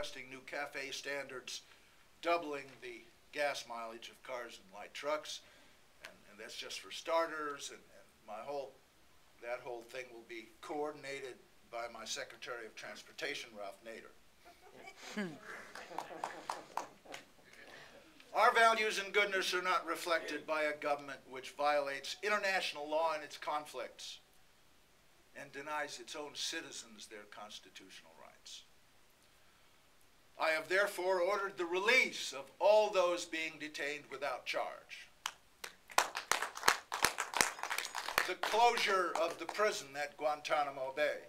suggesting new CAFE standards, doubling the gas mileage of cars and light trucks, and that's just for starters, and that whole thing will be coordinated by my Secretary of Transportation, Ralph Nader. Our values and goodness are not reflected by a government which violates international law and its conflicts and denies its own citizens their constitutional rights. I have therefore ordered the release of all those being detained without charge, the closure of the prison at Guantanamo Bay.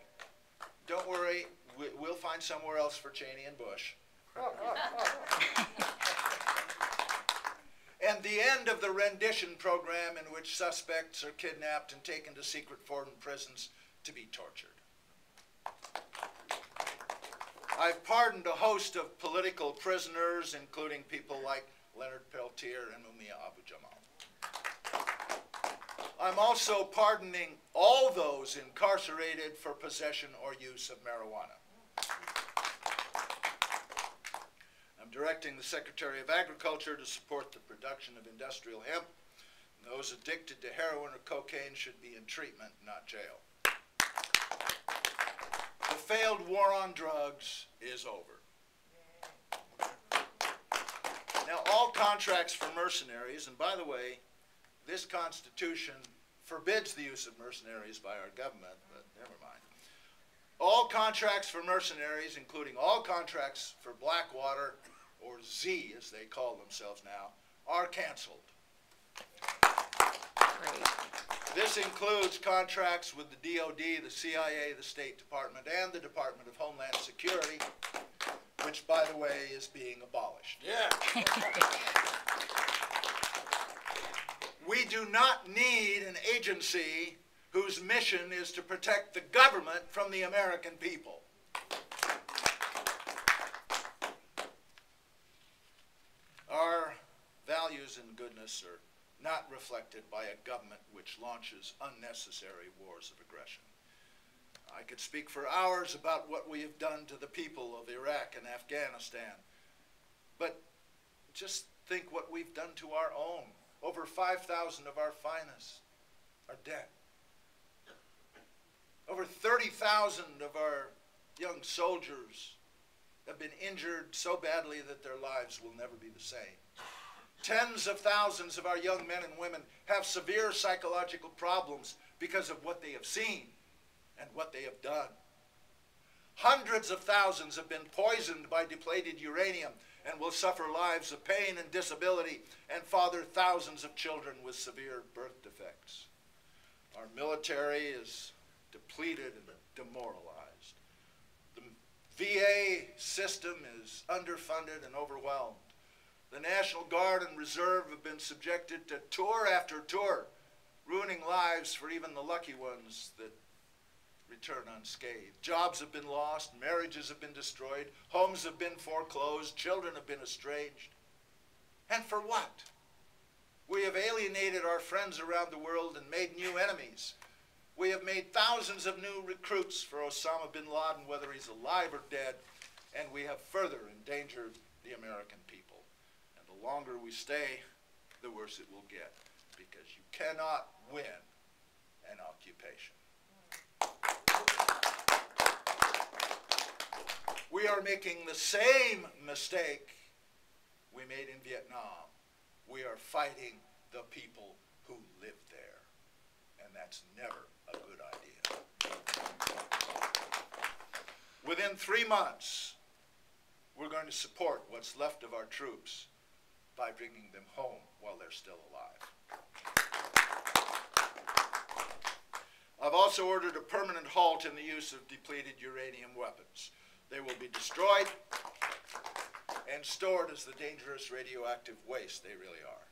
Don't worry, we'll find somewhere else for Cheney and Bush. And the end of the rendition program in which suspects are kidnapped and taken to secret foreign prisons to be tortured. I've pardoned a host of political prisoners, including people like Leonard Peltier and Mumia Abu-Jamal. I'm also pardoning all those incarcerated for possession or use of marijuana. I'm directing the Secretary of Agriculture to support the production of industrial hemp. Those addicted to heroin or cocaine should be in treatment, not jail. The failed war on drugs is over. Now, all contracts for mercenaries, and by the way, this Constitution forbids the use of mercenaries by our government, but never mind. All contracts for mercenaries, including all contracts for Blackwater, or Z as they call themselves now, are canceled. Great. This includes contracts with the DOD, the CIA, the State Department, and the Department of Homeland Security, which, by the way, is being abolished. Yeah. We do not need an agency whose mission is to protect the government from the American people. Our values and goodness are not reflected by a government which launches unnecessary wars of aggression. I could speak for hours about what we have done to the people of Iraq and Afghanistan, but just think what we've done to our own. Over 5,000 of our finest are dead. Over 30,000 of our young soldiers have been injured so badly that their lives will never be the same. Tens of thousands of our young men and women have severe psychological problems because of what they have seen and what they have done. Hundreds of thousands have been poisoned by depleted uranium and will suffer lives of pain and disability and father thousands of children with severe birth defects. Our military is depleted and demoralized. The VA system is underfunded and overwhelmed. The National Guard and Reserve have been subjected to tour after tour, ruining lives for even the lucky ones that return unscathed. Jobs have been lost, marriages have been destroyed, homes have been foreclosed, children have been estranged. And for what? We have alienated our friends around the world and made new enemies. We have made thousands of new recruits for Osama bin Laden, whether he's alive or dead, and we have further endangered the American people. And the longer we stay, the worse it will get, because you cannot win an occupation. We are making the same mistake we made in Vietnam. We are fighting the people who live there, and that's never a good idea. Within 3 months, we're going to support what's left of our troops by bringing them home while they're still alive. I've also ordered a permanent halt in the use of depleted uranium weapons. They will be destroyed and stored as the dangerous radioactive waste they really are.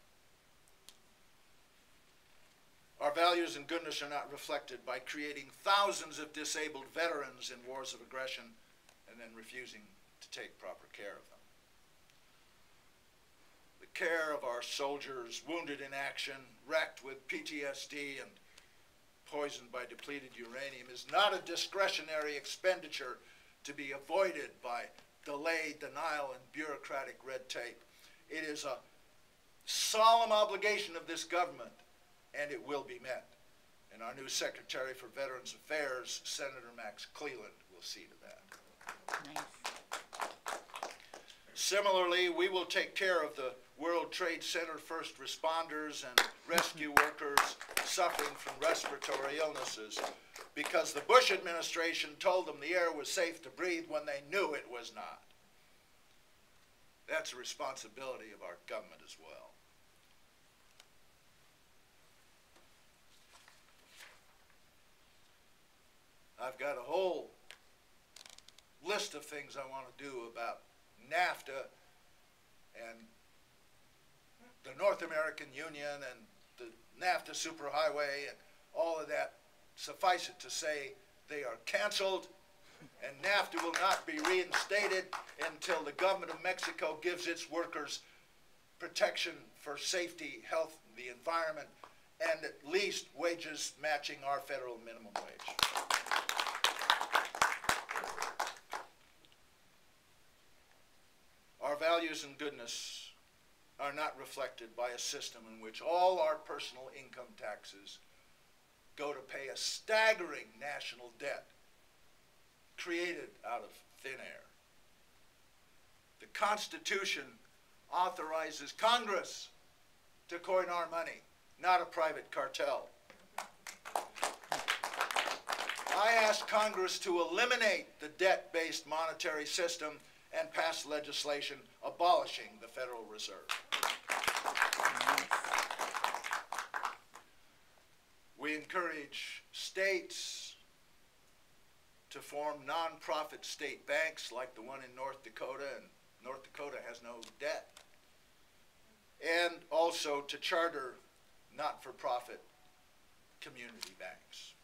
Our values and goodness are not reflected by creating thousands of disabled veterans in wars of aggression and then refusing to take proper care of them. The care of our soldiers wounded in action, wrecked with PTSD, and poisoned by depleted uranium is not a discretionary expenditure to be avoided by delay, denial, and bureaucratic red tape. It is a solemn obligation of this government, and it will be met. And our new Secretary for Veterans Affairs, Senator Max Cleland, will see to that. Nice. Similarly, we will take care of the World Trade Center first responders and rescue workers suffering from respiratory illnesses, because the Bush administration told them the air was safe to breathe when they knew it was not. That's a responsibility of our government as well. I've got a whole list of things I want to do about NAFTA and the North American Union and the NAFTA superhighway and all of that. Suffice it to say, they are canceled, and NAFTA will not be reinstated until the government of Mexico gives its workers protection for safety, health, the environment, and at least wages matching our federal minimum wage. Our values and goodness are not reflected by a system in which all our personal income taxes go to pay a staggering national debt created out of thin air. The Constitution authorizes Congress to coin our money, not a private cartel. I asked Congress to eliminate the debt-based monetary system and pass legislation abolishing the Federal Reserve. We encourage states to form nonprofit state banks like the one in North Dakota, and North Dakota has no debt, and also to charter not-for-profit community banks.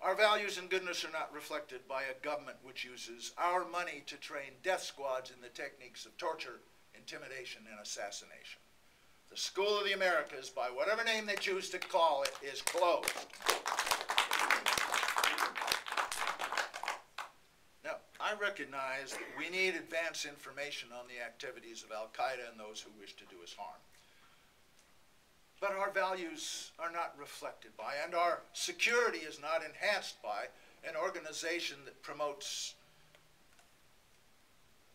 Our values and goodness are not reflected by a government which uses our money to train death squads in the techniques of torture, intimidation, and assassination. The School of the Americas, by whatever name they choose to call it, is closed. Now, I recognize that we need advance information on the activities of Al-Qaeda and those who wish to do us harm. But our values are not reflected by, and our security is not enhanced by, an organization that promotes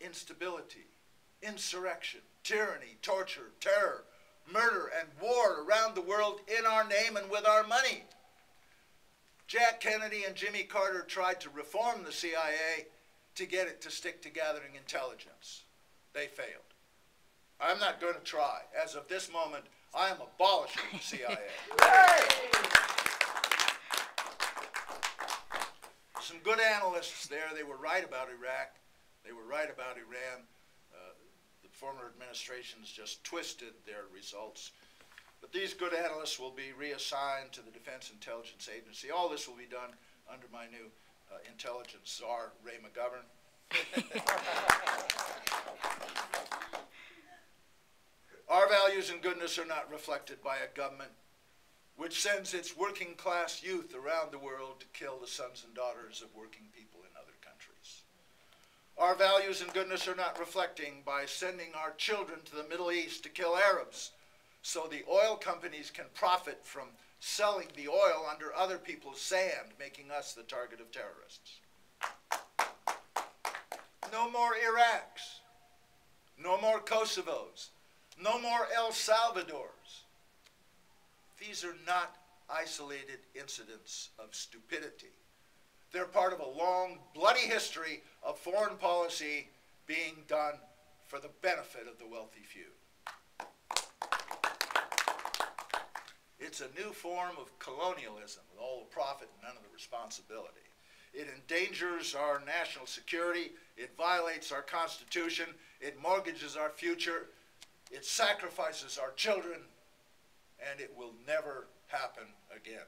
instability, insurrection, tyranny, torture, terror, murder, and war around the world in our name and with our money. Jack Kennedy and Jimmy Carter tried to reform the CIA to get it to stick to gathering intelligence. They failed. I'm not going to try. As of this moment, I am abolishing the CIA. Some good analysts there, they were right about Iraq. They were right about Iran. The former administrations just twisted their results. But these good analysts will be reassigned to the Defense Intelligence Agency. All this will be done under my new intelligence czar, Ray McGovern. Our values and goodness are not reflected by a government which sends its working class youth around the world to kill the sons and daughters of working people in other countries. Our values and goodness are not reflecting by sending our children to the Middle East to kill Arabs so the oil companies can profit from selling the oil under other people's sand, making us the target of terrorists. No more Iraqs. No more Kosovos. No more El Salvadors. These are not isolated incidents of stupidity. They're part of a long, bloody history of foreign policy being done for the benefit of the wealthy few. It's a new form of colonialism with all the profit and none of the responsibility. It endangers our national security. It violates our Constitution. It mortgages our future. It sacrifices our children, and it will never happen again.